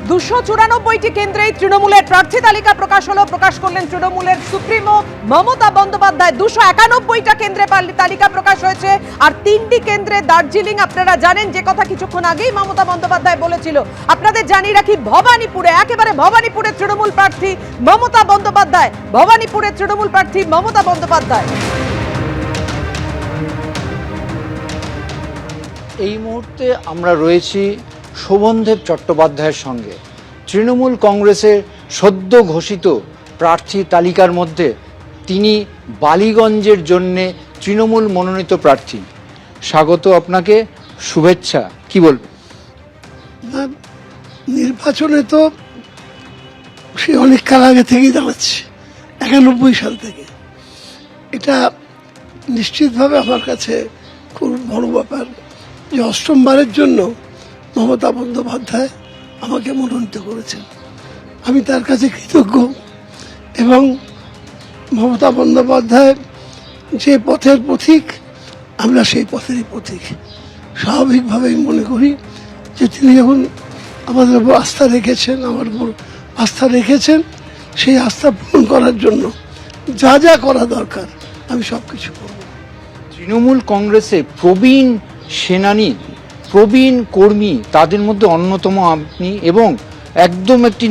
294টি কেন্দ্রে তৃণমূলের প্রার্থী তালিকা প্রকাশ হলো। প্রকাশ করলেন তৃণমূলের সুপ্রিমো মমতা বন্দ্যোপাধ্যায়। 291টা কেন্দ্রে তালিকা প্রকাশ হয়েছে, আর 3টি কেন্দ্রে দার্জিলিং। আপনারা জানেন যে কথা কিছুক্ষণ আগেই মমতা বন্দ্যোপাধ্যায় বলেছিল। আপনাদের জানিয়ে রাখি, ভবানীপুরে, একেবারে ভবানীপুরের তৃণমূল প্রার্থী মমতা বন্দ্যোপাধ্যায়। ভবানীপুরের তৃণমূল প্রার্থী মমতা বন্দ্যোপাধ্যায়। এই মুহূর্তে আমরা রয়েছি শোভনদেব চট্টোপাধ্যায়ের সঙ্গে। তৃণমূল কংগ্রেসের সদ্য ঘোষিত প্রার্থী তালিকার মধ্যে তিনি বালিগঞ্জের জন্যে তৃণমূল মনোনীত প্রার্থী। স্বাগত আপনাকে, শুভেচ্ছা। কি বলবেন? নির্বাচনে তো সে অনেক কাল আগে থেকেই দাঁড়াচ্ছে, 91 সাল থেকে। এটা নিশ্চিতভাবে আমার কাছে খুব বড় ব্যাপার যে অষ্টমবারের জন্য মমতা বন্দ্যোপাধ্যায় আমাকে মনোনীত করেছেন। আমি তার কাছে কৃতজ্ঞ, এবং মমতা বন্দ্যোপাধ্যায় যে পথের পথিক, আমরা সেই পথেরই পথিক। স্বাভাবিকভাবেই মনে করি যে তিনি যখন আমাদের উপর আস্থা রেখেছেন, আমার উপর আস্থা রেখেছেন, সেই আস্থা পূরণ করার জন্য যা যা করা দরকার আমি সব কিছু করব। তৃণমূল কংগ্রেসে প্রবীণ সেনানী, প্রবীণ কর্মী, তাদের মধ্যে অন্যতম আপনি, এবং একদম একটি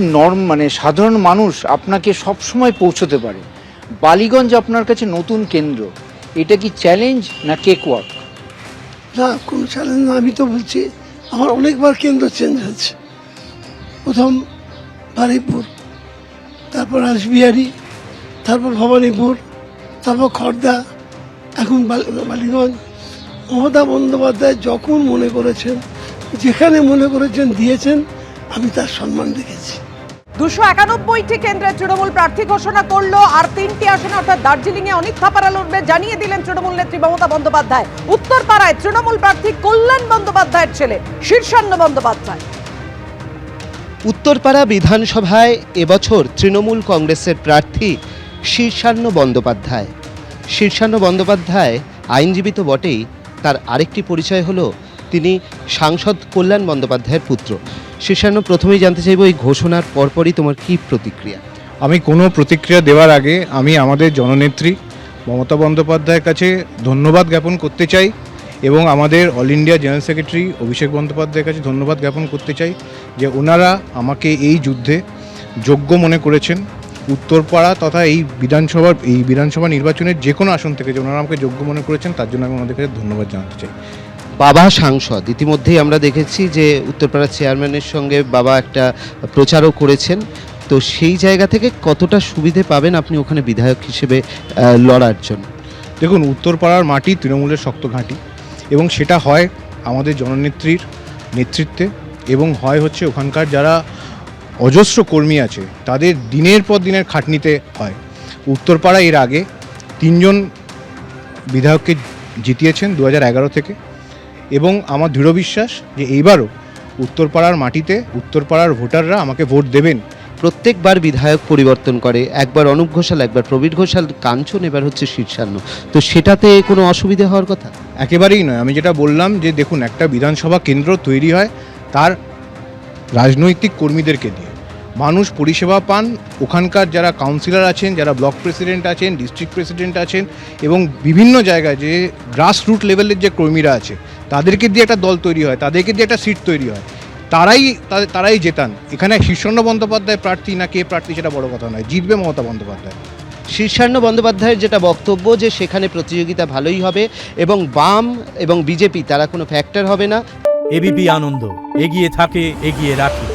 সাধারণ মানুষ আপনাকে সবসময় পৌঁছতে পারে। বালিগঞ্জ আপনার কাছে নতুন কেন্দ্র, এটা কি চ্যালেঞ্জ না কেক ওয়াক? না, কোনো চ্যালেঞ্জ না। আমি তো বলছি আমার অনেকবার কেন্দ্র চেঞ্জ হয়েছে। প্রথম বারুইপুর, তারপর রাসবিহারী, তারপর ভবানীপুর, তারপর খড়দা, এখন বালিগঞ্জ। মমতা বন্দ্যোপাধ্যায় যখন মনে করেছেন, যেখানে মনে করেছেন দিয়েছেন, আমি তার সম্মান রেখেছি। 291টি কেন্দ্রে তৃণমূল প্রার্থী ঘোষণা করলো, আর 3টি আসনে অর্থাৎ দার্জিলিং এ অনেক থাপারা লড়বে জানিয়ে দিলেন তৃণমূল নেত্রী মমতা বন্দ্যোপাধ্যায়। উত্তরপাড়ায় তৃণমূল প্রার্থী কল্যাণ বন্দ্যোপাধ্যায়ের ছেলে শীর্ষান্ন বন্দ্যোপাধ্যায়। উত্তরপাড়া বিধানসভায় এবছর তৃণমূল কংগ্রেসের প্রার্থী শীর্ষান্ন বন্দ্যোপাধ্যায়। শীর্ষান্ন বন্দ্যোপাধ্যায় আইনজীবী তো বটেই, তার আরেকটি পরিচয় হলো তিনি সাংসদ কল্যাণ বন্দ্যোপাধ্যায়ের পুত্র। শীর্ষান্ন, প্রথমেই জানতে চাইব, এই ঘোষণার পরপরই তোমার কি প্রতিক্রিয়া? আমি কোনো প্রতিক্রিয়া দেওয়ার আগে আমি আমাদের জননেত্রী মমতা বন্দ্যোপাধ্যায়ের কাছে ধন্যবাদ জ্ঞাপন করতে চাই, এবং আমাদের অল ইন্ডিয়া জেনারেল সেক্রেটারি অভিষেক বন্দ্যোপাধ্যায়ের কাছে ধন্যবাদ জ্ঞাপন করতে চাই যে ওনারা আমাকে এই যুদ্ধে যোগ্য মনে করেছেন। উত্তরপাড়া তথা এই বিধানসভা নির্বাচনের যে কোনো আসন থেকে যে ওনারা আমাকে যোগ্য মনে করেছেন, তার জন্য আমি ওনাদের কাছে ধন্যবাদ জানাতে চাই। বাবা সাংসদ, ইতিমধ্যেই আমরা দেখেছি যে উত্তরপাড়া চেয়ারম্যানের সঙ্গে বাবা একটা প্রচারও করেছেন, তো সেই জায়গা থেকে কতটা সুবিধে পাবেন আপনি ওখানে বিধায়ক হিসেবে লড়ার জন্য? দেখুন, উত্তরপাড়ার মাটি তৃণমূলের শক্ত ঘাঁটি, এবং সেটা হয় আমাদের জননেত্রীর নেতৃত্বে, এবং হচ্ছে ওখানকার যারা অজস্র কর্মী আছে তাদের দিনের পর দিনের খাটনিতে হয়। উত্তরপাড়া এর আগে 3জন বিধায়ককে জিতিয়েছেন 2011 থেকে, এবং আমার দৃঢ় বিশ্বাস যে এইবারও উত্তরপাড়ার মাটিতে উত্তরপাড়ার ভোটাররা আমাকে ভোট দেবেন। প্রত্যেকবার বিধায়ক পরিবর্তন করে, একবার অনুপ ঘোষাল, একবার প্রবীর ঘোষাল, কাঞ্চন, এবার হচ্ছে শীর্ষান্ন, তো সেটাতে কোনো অসুবিধে হওয়ার কথা? একেবারেই নয়। আমি যেটা বললাম যে দেখুন, একটা বিধানসভা কেন্দ্র তৈরি হয় তার রাজনৈতিক কর্মীদেরকে দিয়ে, মানুষ পরিষেবা পান। ওখানকার যারা কাউন্সিলর আছেন, যারা ব্লক প্রেসিডেন্ট আছেন, ডিস্ট্রিক্ট প্রেসিডেন্ট আছেন, এবং বিভিন্ন জায়গায় যে গ্রাসরুট লেভেলের যে কর্মীরা আছে, তাদেরকে দিয়ে একটা দল তৈরি হয়, তাদেরকে দিয়ে একটা সিট তৈরি হয়, তারাই জেতান। এখানে শীর্ষান্ন বন্দ্যোপাধ্যায় প্রার্থী না কে প্রার্থী সেটা বড় কথা নয়, জিতবে মমতা বন্দ্যোপাধ্যায়। শীর্ষান্ন বন্দ্যোপাধ্যায়ের যেটা বক্তব্য যে সেখানে প্রতিযোগিতা ভালোই হবে, এবং বাম এবং বিজেপি তারা কোনো ফ্যাক্টর হবে না। এবিপি আনন্দ, এগিয়ে থাকে, এগিয়ে রাখে।